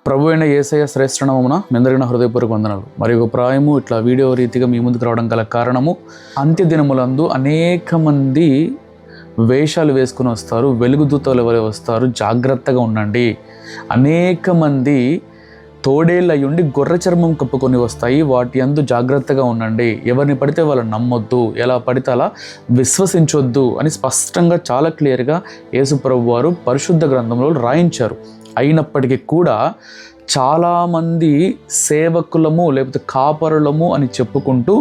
ప్రభు అయిన యేసయ్య శ్రేష్ఠనామమున మీ అందరికీ నా హృదయపూర్వక వందనాలు. మరి ఒక ప్రాయము ఇట్లా వీడియో రీతిగా మీ ముందుకు రావడం గల కారణము, అంత్య దినములందు అనేక మంది వేషాలు వేసుకుని వస్తారు, వెలుగుదూతలు ఎవరు వస్తారు, జాగ్రత్తగా ఉండండి. అనేక మంది తోడేళ్ళు అయ్యుండి గొర్రె చర్మం కప్పుకొని వస్తాయి, వాటి అందు జాగ్రత్తగా ఉండండి. ఎవరిని పడితే వాళ్ళని నమ్మొద్దు, ఎలా పడితే అలా విశ్వసించొద్దు అని స్పష్టంగా చాలా క్లియర్గా యేసు ప్రభు వారు పరిశుద్ధ గ్రంథంలో రాయించారు. అయినప్పటికీ కూడా చాలామంది సేవకులము లేకపోతే కాపరులము అని చెప్పుకుంటూ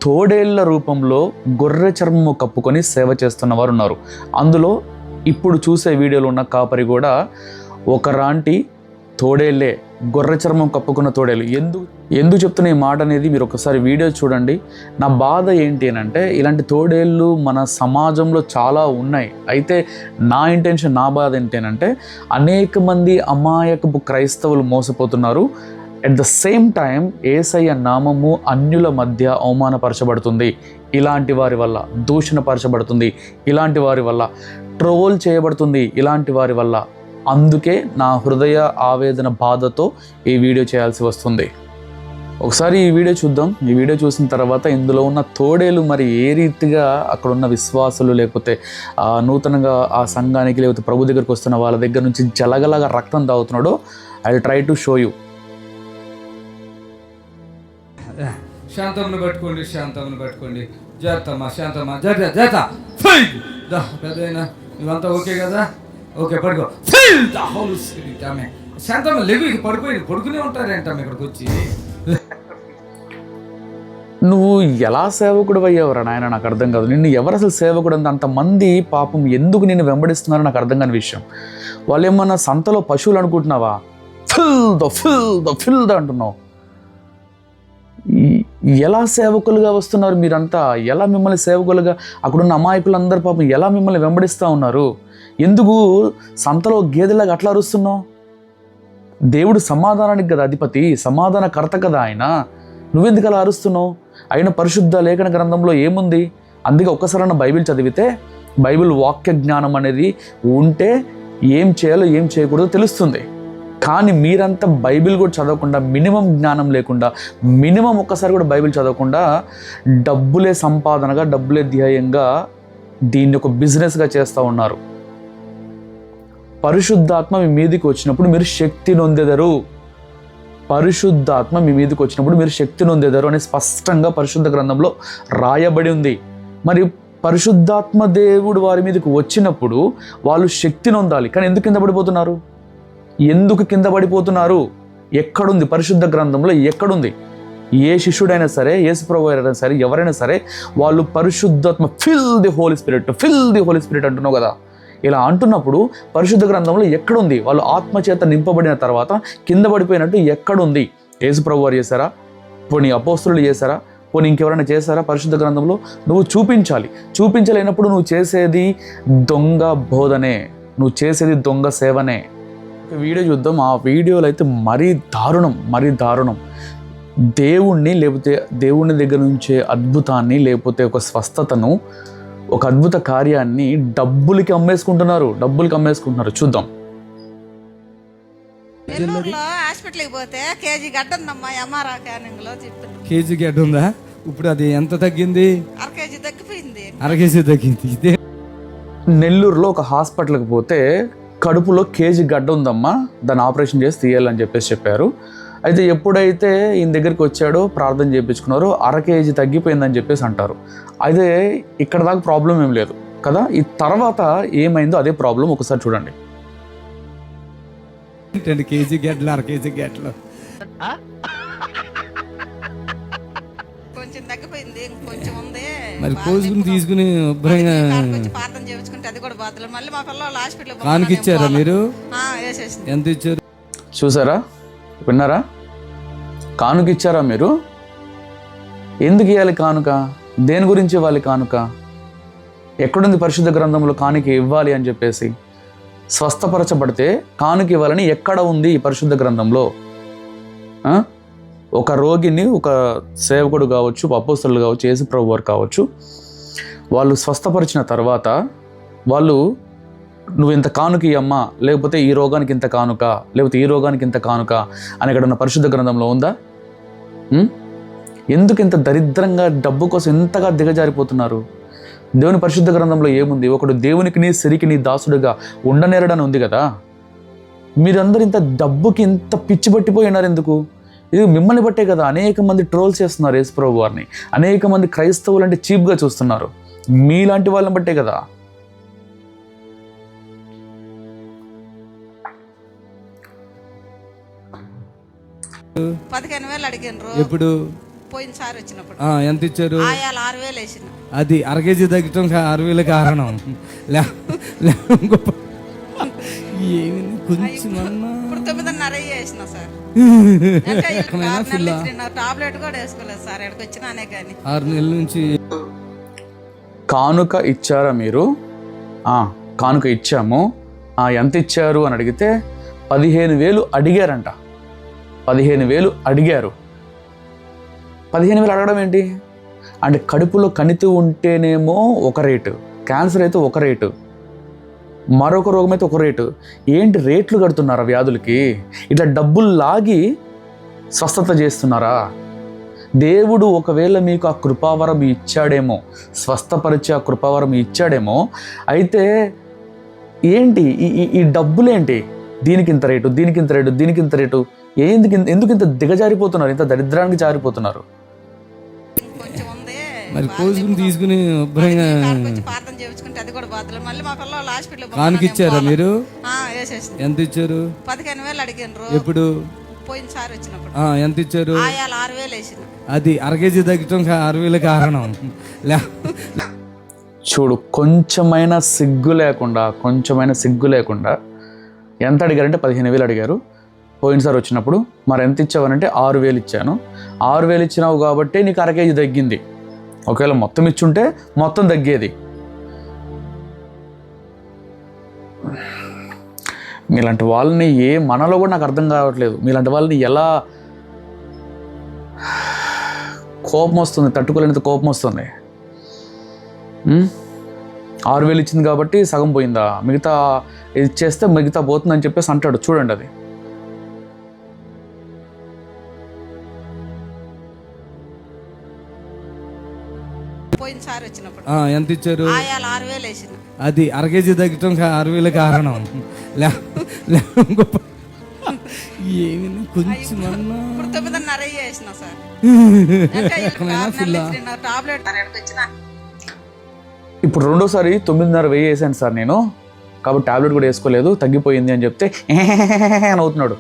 తోడేళ్ల రూపంలో గొర్రె చర్మము కప్పుకొని సేవ చేస్తున్న వారు ఉన్నారు. అందులో ఇప్పుడు చూసే వీడియోలో ఉన్న కాపరి కూడా ఒకరాంటి తోడేళ్ళే, గొర్రె చర్మం కప్పుకున్న తోడేళ్ళు. ఎందుకు చెప్తున్న ఈ మాట అనేది మీరు ఒకసారి వీడియో చూడండి. నా బాధ ఏంటి అని అంటే, ఇలాంటి తోడేళ్ళు మన సమాజంలో చాలా ఉన్నాయి. అయితే నా ఇంటెన్షన్, నా బాధ ఏంటంటే, అనేక మంది అమాయకపు క్రైస్తవులు మోసపోతున్నారు. అట్ ద సేమ్ టైం యేసయ్య నామము అన్యుల మధ్య అవమానపరచబడుతుంది. ఇలాంటి వారి వల్ల దూషణపరచబడుతుంది, ఇలాంటి వారి వల్ల ట్రోల్ చేయబడుతుంది, ఇలాంటి వారి వల్ల. అందుకే నా హృదయ ఆవేదన బాధతో ఈ వీడియో చేయాల్సి వస్తుంది. ఒకసారి ఈ వీడియో చూద్దాం. ఈ వీడియో చూసిన తర్వాత ఇందులో ఉన్న తోడేలు మరి ఏ రీతిగా అక్కడ ఉన్న విశ్వాసులు లేకపోతే నూతనంగా ఆ సంఘానికి లేకపోతే ప్రభు దగ్గరికి వస్తున్న వాళ్ళ దగ్గర నుంచి జలగలగా రక్తం తాగుతున్నాడో I will try to show you. శాంతమును పట్టుకోండి, శాంతమును పట్టుకోండి. జాతమ్మా, శాంతమ్మా, జాత పెద్దయినా ఇవంతా ఓకే కదా? ఓకే, పడుకో. ఆమె శాంతమ్మ లేవు, ఇక పడిపోయింది. పడుకునే ఉంటారేంటమ్మ ఇక్కడికి వచ్చి. నువ్వు ఎలా సేవకుడు అయ్యావురా నాయన, నాకు అర్థం కాదు. నిన్ను ఎవరు అసలు సేవకుడు అంతమంది పాపం ఎందుకు నిన్ను వెంబడిస్తున్నారో నాకు అర్థం కాని విషయం. వాళ్ళు ఏమన్నా సంతలో పశువులు అనుకుంటున్నావా? ఫిల్ ద అంటున్నావు. ఎలా సేవకులుగా వస్తున్నారు మీరంతా? ఎలా మిమ్మల్ని సేవకులుగా అక్కడున్న అమాయకులందరూ పాపం ఎలా మిమ్మల్ని వెంబడిస్తూ ఉన్నారు? ఎందుకు సంతలో గేదెలాగా అట్లా అరుస్తున్నావు? దేవుడు సమాధానానికి కదా అధిపతి, సమాధానకర్త కదా ఆయన. నువ్వెందుకు అలా అరుస్తున్నావు? అయిన పరిశుద్ధ లేఖన గ్రంథంలో ఏముంది? అందుకే ఒక్కసారైనా బైబిల్ చదివితే, బైబిల్ వాక్య జ్ఞానం అనేది ఉంటే ఏం చేయాలో ఏం చేయకూడదో తెలుస్తుంది. కానీ మీరంతా బైబిల్ కూడా చదవకుండా, మినిమం జ్ఞానం లేకుండా, మినిమం ఒక్కసారి కూడా బైబిల్ చదవకుండా డబ్బులే సంపాదనగా, డబ్బులే ధ్యేయంగా దీన్ని ఒక బిజినెస్గా చేస్తూ ఉన్నారు. పరిశుద్ధాత్మ మీ మీదకి వచ్చినప్పుడు మీరు శక్తి నొందెదరు. పరిశుద్ధాత్మ మీ మీదకి వచ్చినప్పుడు మీరు శక్తి నొందెదరు అని స్పష్టంగా పరిశుద్ధ గ్రంథంలో రాయబడి ఉంది. మరి పరిశుద్ధాత్మ దేవుడు వారి మీదకి వచ్చినప్పుడు వాళ్ళు శక్తి నొందాలి. కానీ ఎందుకు కింద పడిపోతున్నారు? ఎందుకు కింద పడిపోతున్నారు? ఎక్కడుంది పరిశుద్ధ గ్రంథంలో? ఎక్కడుంది? ఏ శిష్యుడైనా సరే, యేసు ప్రభువు అయినా సరే, ఎవరైనా సరే వాళ్ళు పరిశుద్ధాత్మ ఫిల్ ది హోలీ స్పిరిట్ అంటున్నావు కదా. ఇలా అంటున్నప్పుడు పరిశుద్ధ గ్రంథంలో ఎక్కడుంది? వాళ్ళు ఆత్మచేత నింపబడిన తర్వాత కింద పడిపోయినట్టు ఎక్కడుంది? యేసు ప్రభువు వారు చేశారా? పోనీ అపోస్తలులు చేశారా? పోనీ ఇంకెవరైనా చేశారా? పరిశుద్ధ గ్రంథంలో నువ్వు చూపించలేనప్పుడు నువ్వు చేసేది దొంగ బోధనే, నువ్వు చేసేది దొంగ సేవనే. వీడియో చూద్దాం. ఆ వీడియోలో అయితే మరీ దారుణం. దేవుణ్ణి లేకపోతే దేవుని దగ్గర నుంచే అద్భుతాన్ని లేకపోతే ఒక స్వస్థతను, ఒక అద్భుత కార్యాన్ని డబ్బులకి అమ్మేసుకుంటున్నారు. చూద్దాం. హాస్పిటల్కి పోతే కేజీ గడ్డ ఉందమ్మా, ఎంఆర్ఆ స్కానింగ్ లో చెప్పింది. కేజీ గడ్డ ఉందా? ఇప్పుడు అది ఎంత తగ్గింది? అర కేజీ తగ్గిపోయింది. ఇదే నెల్లూరులో ఒక హాస్పిటల్కి పోతే కడుపులో కేజీ గడ్డ ఉందమ్మా, దాన్ని ఆపరేషన్ చేసి తీయాలని చెప్పారు. అయితే ఎప్పుడైతే ఈయన దగ్గరికి వచ్చాడో ప్రార్థన చేయించుకున్నారో 1/2 కేజీ తగ్గిపోయిందని చెప్పేసి అంటారు. అయితే ఇక్కడ దాకా ప్రాబ్లం ఏం లేదు కదా. ఈ తర్వాత ఏమైందో అదే ప్రాబ్లం. ఒకసారి చూడండి. కేజీ గడ్డలు, 1/2 కేజీ గడ్డలు కొంచెం తగ్గిపోయింది, కొంచెం ఉంది. మరి కోసుకుని తీసుకుని శుభ్రంగా ప్రార్థన చేయించుకుంటే అది కూడా బాధలు. మళ్ళీ మా పిల్లలు హాస్పిటల్ కానుక ఇచ్చారా మీరు? వేసేసింది. ఎంత ఇచ్చారు? చూసారా? విన్నారా? కానుక ఇచ్చారా మీరు? ఎందుకు ఇవ్వాలి కానుక? దేని గురించి ఇవ్వాలి కానుక? ఎక్కడుంది పరిశుద్ధ గ్రంథంలో కానుక ఇవ్వాలి అని చెప్పేసి? స్వస్థపరచబడితే కానుక ఇవ్వాలని ఎక్కడ ఉంది ఈ పరిశుద్ధ గ్రంథంలో? ఒక రోగిని, ఒక సేవకుడు కావచ్చు, అపోస్తలులు కావచ్చు, యేసు ప్రభువు వారు కావచ్చు, వాళ్ళు స్వస్థపరిచిన తర్వాత వాళ్ళు నువ్వు ఇంత కానుక ఇయ్యమ్మా, లేకపోతే ఈ రోగానికి ఇంత కానుక, లేకపోతే ఈ రోగానికి ఇంత కానుక అని ఇక్కడ ఉన్న పరిశుద్ధ గ్రంథంలో ఉందా? ఎందుకు ఇంత దరిద్రంగా డబ్బు కోసం ఇంతగా దిగజారిపోతున్నారు? దేవుని పరిశుద్ధ గ్రంథంలో ఏముంది? ఒకడు దేవునికి నీ సిరికి నీ దాసుడుగా ఉండనేరడని ఉంది కదా. మీరందరూ ఇంత డబ్బుకి ఇంత పిచ్చి పట్టిపోయినారు ఎందుకు? ఇది మిమ్మల్ని బట్టే కదా అనేక మంది ట్రోల్ చేస్తున్నారు యేసుప్రభు వారిని, అనేక మంది క్రైస్తవులు అంటే చీప్గా చూస్తున్నారు. మీలాంటి వాళ్ళని బట్టే కదా. $15,000 అడిగినరు. ఎప్పుడు? పోయినసారి వచ్చినప్పుడు. ఎంత ఇచ్చారు? ఆయాలు 6,000 వేసిన. అది అరకేజీ తగ్గటం 6,000 కారణం. ఇప్పుడు 9,500 వేసిన సార్. టాబ్లెట్ కూడా వేసుకోలేదు సార్. ఎక్కడికి వచ్చినానే కానీ 6 నెలల నుంచి. కానుక ఇచ్చారా మీరు? కానుక ఇచ్చాము. ఎంత ఇచ్చారు అని అడిగితే 15,000 అడిగారంట. 15,000 అడిగారు. 15,000 అడగడం ఏంటి అంటే, కడుపులో కణితి ఉంటేనేమో ఒక రేటు, క్యాన్సర్ అయితే ఒక రేటు, మరొక రోగం అయితే ఒక రేటు. ఏంటి రేట్లు కడుతున్నారా వ్యాధులకి? ఇట్లా డబ్బులు లాగి స్వస్థత చేస్తున్నారా? దేవుడు ఒకవేళ మీకు ఆ కృపావరం ఇచ్చాడేమో, స్వస్థపరిచే ఆ కృపావరం ఇచ్చాడేమో, అయితే ఏంటి ఈ డబ్బులేంటి? దీనికి ఇంత రేటు, దీనికి ఇంత రేటు, దీనికి ఇంత రేటు. ఎందుకు ఇంత దిగజారిపోతున్నారు, ఇంత దరిద్రానికి జారిపోతున్నారు? మరి కోసుకుని తీసుకుని ప్రార్థన చేయించుకుంటే అది కూడా బాధలు. మళ్ళీ మా పిల్లలు హాస్పిటల్ కానుక ఇచ్చారా మీరు? వేసేసింది. ఎంత ఇచ్చారు? 15,000 అడిగినరు. ఎప్పుడు? పోయినసారి వచ్చినప్పుడు. ఎంత ఇచ్చారు? ఆయాలు 6,000 వేసిన. అది అరకేజీ తగ్గటం 6,000 కారణం. చూడు, కొంచెమైనా సిగ్గు లేకుండా ఎంత అడిగారంటే 15,000 అడిగారు. పోయినసారి వచ్చినప్పుడు మరి ఎంత ఇచ్చావనంటే 6,000 ఇచ్చాను. 6,000 ఇచ్చినావు కాబట్టి నీకు అరకేజీ తగ్గింది. ఒకవేళ మొత్తం ఇచ్చుంటే మొత్తం తగ్గేది. మీలాంటి వాళ్ళని మనలో కూడా నాకు అర్థం కావట్లేదు. మీలాంటి వాళ్ళని ఎలా కోపం వస్తుంది, తట్టుకోలేనంత కోపం వస్తుంది. 6,000 ఇచ్చింది కాబట్టి సగం పోయిందా, మిగతా ఇచ్చేస్తే మిగతా పోతుందని చెప్పేసి అంటాడు. చూడండి, అది పోయినసారి వచ్చినప్పుడు. ఎంత ఇచ్చారు? ఆయాలు 6,000 వేసిన. అది అరకేజీ తగ్గటం 6,000 కారణం. కొంచెం ఇప్పుడు 9,500 వేసిన సార్. టాబ్లెట్ ఇప్పుడు రెండోసారి 9,500 వేసాను సార్ నేను, కాబట్టి టాబ్లెట్ కూడా వేసుకోలేదు, తగ్గిపోయింది అని చెప్తే అని అవుతున్నాడు.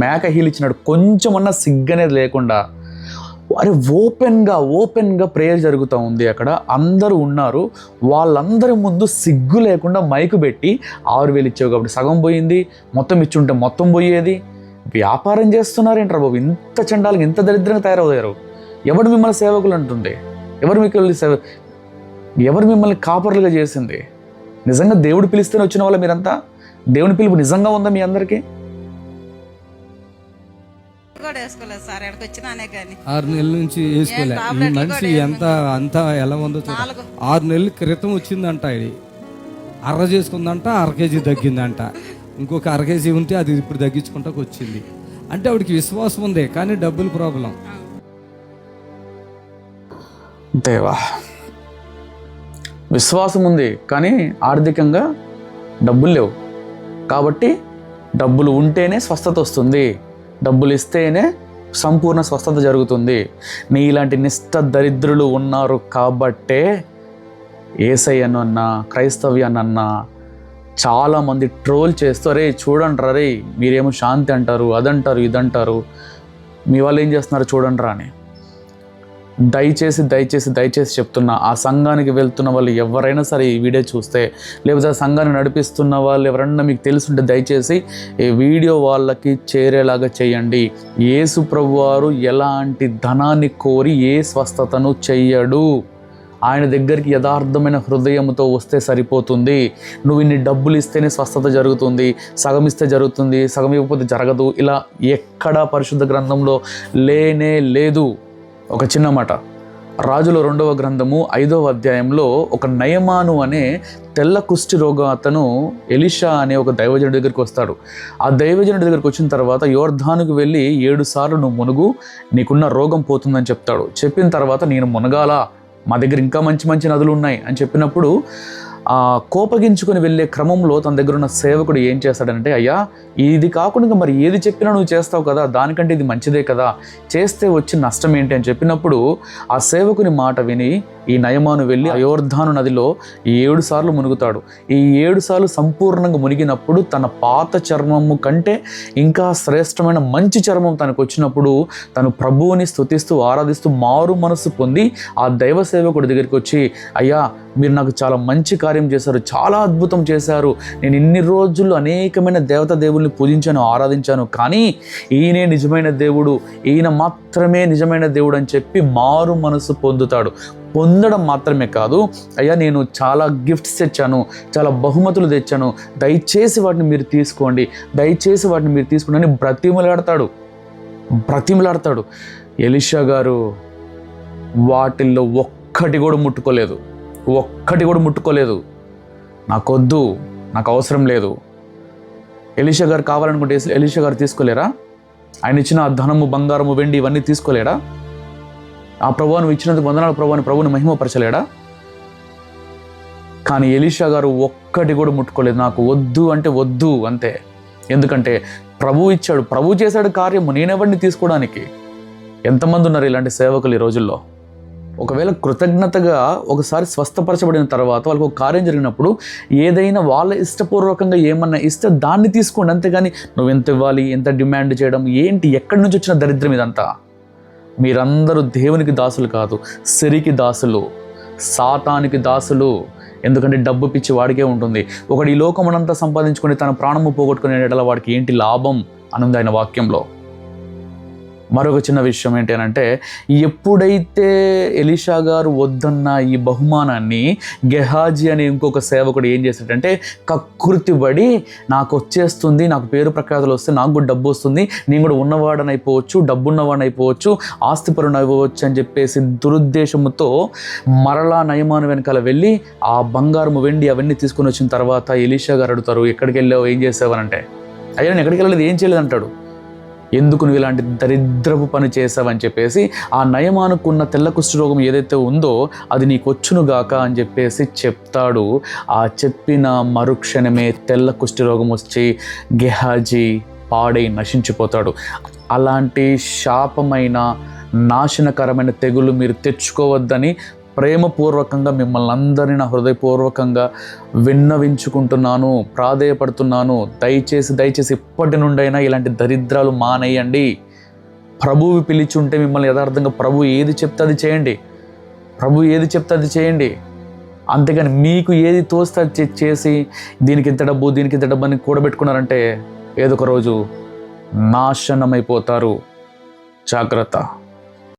మేక హీల్ ఇచ్చినాడు. కొంచెమన్నా సిగ్గనేది లేకుండా, అరే ఓపెన్గా ప్రేయర్ జరుగుతూ ఉంది. అక్కడ అందరూ ఉన్నారు. వాళ్ళందరి ముందు సిగ్గు లేకుండా మైకు పెట్టి 6,000 ఇచ్చావు కాబట్టి సగం పోయింది, మొత్తం ఇచ్చుంటే మొత్తం పోయేది. వ్యాపారం చేస్తున్నారేంట్రా బాబు? ఇంత చండాలంగా, ఇంత దరిద్రంగా తయారయ్యారు. ఎవడు మిమ్మల్ని సేవకులు అంటుంది? ఎవరు మిమ్మల్ని కాపర్లుగా చేసింది? నిజంగా దేవుడు పిలిస్తేనే వచ్చిన వాళ్ళ మీరంతా? దేవుని పిలుపు నిజంగా ఉందా మీ అందరికీ? కూడా వేసుకోలేదు సార్. ఎక్కడికి వచ్చినానే కానీ 6 నెలల నుంచి వేసుకోలే. ఈ మనిషి అంతా ఎలా ఉందో చూడ. 6 నెలల క్రితం వచ్చిందంట. ఇది అర్ర చేసుకుందంట, అరకేజీ తగ్గిందంట. ఇంకొక అరకేజీ ఉంటే అది ఇప్పుడు తగ్గించుకుంటాకు వచ్చింది. అంటే ఆవిడకి విశ్వాసం ఉంది, కానీ డబ్బులు ప్రాబ్లం. దేవా, విశ్వాసం ఉంది కానీ ఆర్థికంగా డబ్బులు లేవు. కాబట్టి డబ్బులు ఉంటేనే స్వస్థత వస్తుంది, డబ్బులు ఇస్తేనే సంపూర్ణ స్వస్థత జరుగుతుంది. నీలాంటి నిష్ఠ దరిద్రులు ఉన్నారు కాబట్టే యేసయ్యనన్నా క్రైస్తవ్యానన్నా చాలామంది ట్రోల్ చేస్తూ, రే చూడండి రే, మీరేమో శాంతి అంటారు, అదంటారు, ఇదంటారు, మీ వాళ్ళు ఏం చేస్తున్నారు చూడండి రా అని. దయచేసి చెప్తున్నా, ఆ సంఘానికి వెళ్తున్న వాళ్ళు ఎవరైనా సరే ఈ వీడియో చూస్తే, లేకపోతే ఆ సంఘాన్ని నడిపిస్తున్న వాళ్ళు ఎవరన్నా మీకు తెలుసుంటే దయచేసి ఈ వీడియో వాళ్ళకి చేరేలాగా చేయండి. యేసు ప్రభువారు ఎలాంటి ధనాన్ని కోరి ఏ స్వస్థతను చెయ్యడు. ఆయన దగ్గరికి యథార్థమైన హృదయంతో వస్తే సరిపోతుంది. నువ్వు ఇన్ని డబ్బులు ఇస్తేనే స్వస్థత జరుగుతుంది, సగం ఇస్తే జరుగుతుంది, సగం ఇవ్వకపోతే జరగదు, ఇలా ఎక్కడా పరిశుద్ధ గ్రంథంలో లేనే లేదు. ఒక చిన్న మాట, రాజుల 2వ గ్రంథము 5వ అధ్యాయంలో ఒక నయమాను అనే తెల్ల కుష్టి రోగం అతను ఎలీషా అనే ఒక దైవజనుడి దగ్గరికి వస్తాడు. ఆ దైవజనుడి దగ్గరికి వచ్చిన తర్వాత యోర్ధానుకు వెళ్ళి 7 సార్లు నువ్వు మునుగు, నీకున్న రోగం పోతుందని చెప్తాడు. చెప్పిన తర్వాత నేను మునగాల, మా దగ్గర ఇంకా మంచి మంచి నదులు ఉన్నాయి అని చెప్పినప్పుడు కోపగించుకొని వెళ్ళే క్రమంలో తన దగ్గర ఉన్న సేవకుడు ఏం చేస్తాడంటే, అయ్యా ఇది కాకుండా మరి ఏది చెప్పినా నువ్వు చేస్తావు కదా, దానికంటే ఇది మంచిదే కదా, చేస్తే వచ్చి నష్టం ఏంటి అని చెప్పినప్పుడు ఆ సేవకుని మాట విని ఈ నయమాను వెళ్ళి యోర్ధాను నదిలో 7 సార్లు మునుగుతాడు. ఈ 7 సార్లు సంపూర్ణంగా మునిగినప్పుడు తన పాత చర్మము కంటే ఇంకా శ్రేష్టమైన మంచి చర్మం తనకు వచ్చినప్పుడు తను ప్రభువుని స్తుతిస్తూ ఆరాధిస్తూ మారు మనసు పొంది ఆ దైవ సేవకుడి దగ్గరికి వచ్చి, అయ్యా మీరు నాకు చాలా మంచి కార్యం చేశారు, చాలా అద్భుతం చేశారు, నేను ఇన్ని రోజులు అనేకమైన దేవతా దేవుల్ని పూజించాను, ఆరాధించాను, కానీ ఈయనే నిజమైన దేవుడు, ఈయన మాత్రమే నిజమైన దేవుడు అని చెప్పి మారు మనసు పొందుతాడు. పొందడం మాత్రమే కాదు, అయ్యా నేను చాలా గిఫ్ట్స్ తెచ్చాను, చాలా బహుమతులు తెచ్చాను, దయచేసి వాటిని మీరు తీసుకోండి, దయచేసి వాటిని మీరు తీసుకోండి అని బ్రతిమలాడతాడు. ఎలీషా గారు వాటిల్లో ఒక్కటి కూడా ముట్టుకోలేదు. నాకొద్దు, నాకు అవసరం లేదు. ఎలీషా గారు కావాలనుకుంటే ఎలీషా గారు తీసుకోలేరా? ఆయన ఇచ్చిన ధనము, బంగారము, వెండి ఇవన్నీ తీసుకోలేడా? ఆ ప్రభువు నువ్వు ఇచ్చినందుకు వందనాలు ప్రభు అని ప్రభువుని మహిమపరచలేడా? కానీ ఎలీషా గారు ఒక్కటి కూడా ముట్టుకోలేదు. నాకు వద్దు అంటే వద్దు అంతే. ఎందుకంటే ప్రభువు ఇచ్చాడు, ప్రభువు చేశాడు కార్యము, నేనెవరిని తీసుకోవడానికి. ఎంతమంది ఉన్నారు ఇలాంటి సేవకులు ఈ రోజుల్లో? ఒకవేళ కృతజ్ఞతగా ఒకసారి స్వస్థపరచబడిన తర్వాత వాళ్ళకి ఒక కార్యం జరిగినప్పుడు ఏదైనా వాళ్ళ ఇష్టపూర్వకంగా ఏమన్నా ఇస్తే దాన్ని తీసుకోండి, అంతేగాని నువ్వు ఎంత ఇవ్వాలి, ఎంత డిమాండ్ చేయడం ఏంటి? ఎక్కడి నుంచి వచ్చిన దరిద్రం ఇదంతా? మీరందరూ దేవునికి దాసులు కాదు, సిరికి దాసులు, సాతానికి దాసులు. ఎందుకంటే డబ్బు పిచ్చి వాడికే ఉంటుంది. ఒకటి ఈ లోకమునంతా సంపాదించుకొని తన ప్రాణము పోగొట్టుకునే ఎడల వాడికి ఏంటి లాభం అనుంది ఆయన వాక్యంలో. మరొక చిన్న విషయం ఏంటి అని అంటే, ఎప్పుడైతే ఎలీషా గారు వద్దన్న ఈ బహుమానాన్ని గెహాజీ అనే ఇంకొక సేవకుడు ఏం చేశాడంటే, కకృతిపడి నాకు వచ్చేస్తుంది, నాకు పేరు ప్రఖ్యాతులు వస్తే నాకు కూడా డబ్బు వస్తుంది, నేను కూడా ఉన్నవాడనైపోవచ్చు, డబ్బున్నవాడనైపోవచ్చు, ఆస్తిపరునైపోవచ్చు అని చెప్పేసి దురుద్దేశంతో మరలా నయమాను వెనకాల వెళ్ళి ఆ బంగారము, వెండి అవన్నీ తీసుకొని వచ్చిన తర్వాత ఎలీషా గారు అడుగుతారు, ఎక్కడికి వెళ్ళావు, ఏం చేసావనంటే, అయ్యా నేను ఎక్కడికి వెళ్ళలేదు, ఏం చేయలేదు అంటాడు. ఎందుకు నువ్వు ఇలాంటి దరిద్రపు పని చేసావని చెప్పేసి ఆ నయమానుకున్న తెల్ల కుష్ఠరోగం ఏదైతే ఉందో అది నీకు వచ్చునుగాక అని చెప్పేసి చెప్తాడు. ఆ చెప్పిన మరుక్షణమే తెల్ల కుష్ఠరోగం వచ్చి గెహాజీ పాడై నశించిపోతాడు. అలాంటి శాపమైన నాశనకరమైన తెగులు మీరు తెచ్చుకోవద్దని ప్రేమపూర్వకంగా మిమ్మల్ని అందరినీ నా హృదయపూర్వకంగా విన్నవించుకుంటున్నాను, ప్రాధేయపడుతున్నాను. దయచేసి ఇప్పటి నుండైనా ఇలాంటి దరిద్రాలు మానేయండి. ప్రభువు పిలిచుంటే మిమ్మల్ని యథార్థంగా ప్రభు ఏది చెప్తే అది చేయండి. అంతేగాని మీకు ఏది తోస్తే చేసి దీనికి ఇంత డబ్బు అని కూడబెట్టుకున్నారంటే ఏదో ఒక రోజు నాశనమైపోతారు. జాగ్రత్త.